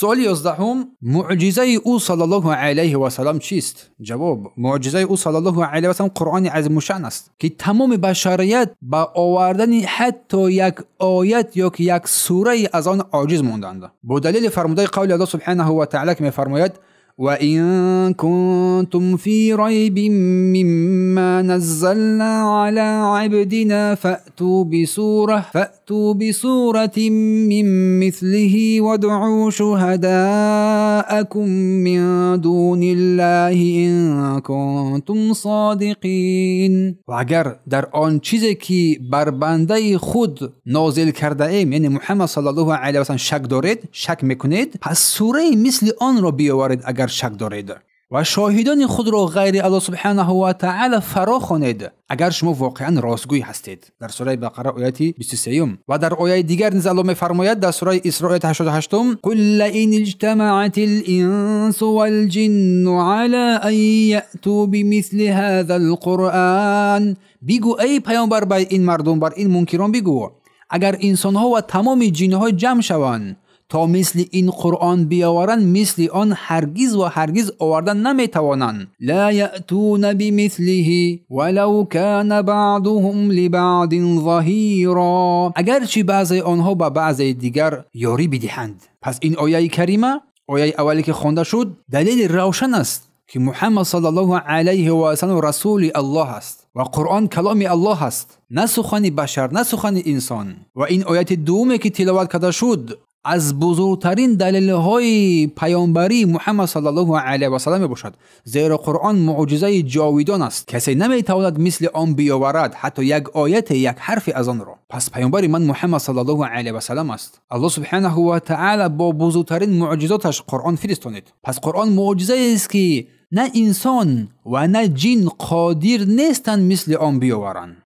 سوال 11 معجزه او صلی الله علیه و سلم چیست؟ جواب: معجزه او صلی الله علیه و سلم قرآن عظیم الشأن است که تمام بشریت با آوردن حتی یک آیت یا یک سوره از آن عاجز ماندند. با دلیل فرموده قول الله سبحانه و تعالی که می‌فرماید: وَإِن كُنتُمْ فِي رَيْبٍ مِّمَّا نَزَّلْنَا عَلَى عَبْدِنَا فَأْتُوا بِسُورَةٍ مِّن مِّثْلِهِ وَادْعُوا شُهَدَاءَكُم مِّن دُونِ اللَّهِ إِن كُنتُمْ صَادِقِينَ. و اگر در آن چیزی که بر بنده خود نازل کرده ایم یعنی محمد صلی الله علیه و سلم شک میکنید، پس سوره مثل آن را بیاورید اگر شک دارید و شاهدان خود را غیر الله سبحانه و تعالی فرا خوانید اگر شما واقعا راستگوی هستید. در سوره بقره آیه 23 و در آیه دیگر نیز الله می‌فرماید در سوره اسراء آیه 88: قل لئن اجتمعت الانس والجن على ان یأتوا بمثل هذا القرآن. بگو ای پیامبر بر این مردم، بر این منکران بگو اگر انسان ها و تمام جن ها جمع شوند تا مثل این قرآن بیاورند، مثل آن هرگز و هرگز آوردن نمیتوانند. لا یأتون بمثله ولو کان بعضهم لبعض ظهیرا. اگرچه بعضی آنها با بعضی دیگر یاری بدهند. پس این آیه کریمه، آیه اولی که خوانده شد، دلیل روشن است که محمد صلی الله علیه و سلم رسول الله است و قرآن کلام الله است، نه سخن بشر، نه سخن انسان. و این آیه دومی که تلاوت کرده شد از بزرگترین دلیل‌های پیامبری محمد صلی الله علیه و سلم باشد، زیرا قرآن معجزه جاویدان است، کسی نمیتواند مثل آن بیاورد حتی یک آیت، یک حرف از آن را. پس پیامبر من محمد صلی الله علیه و سلم است. الله سبحانه و تعالی با بزرگترین معجزاتش قرآن فرستانید. پس قرآن معجزه است که نه انسان و نه جن قادر نیستند مثل آن بیاورند.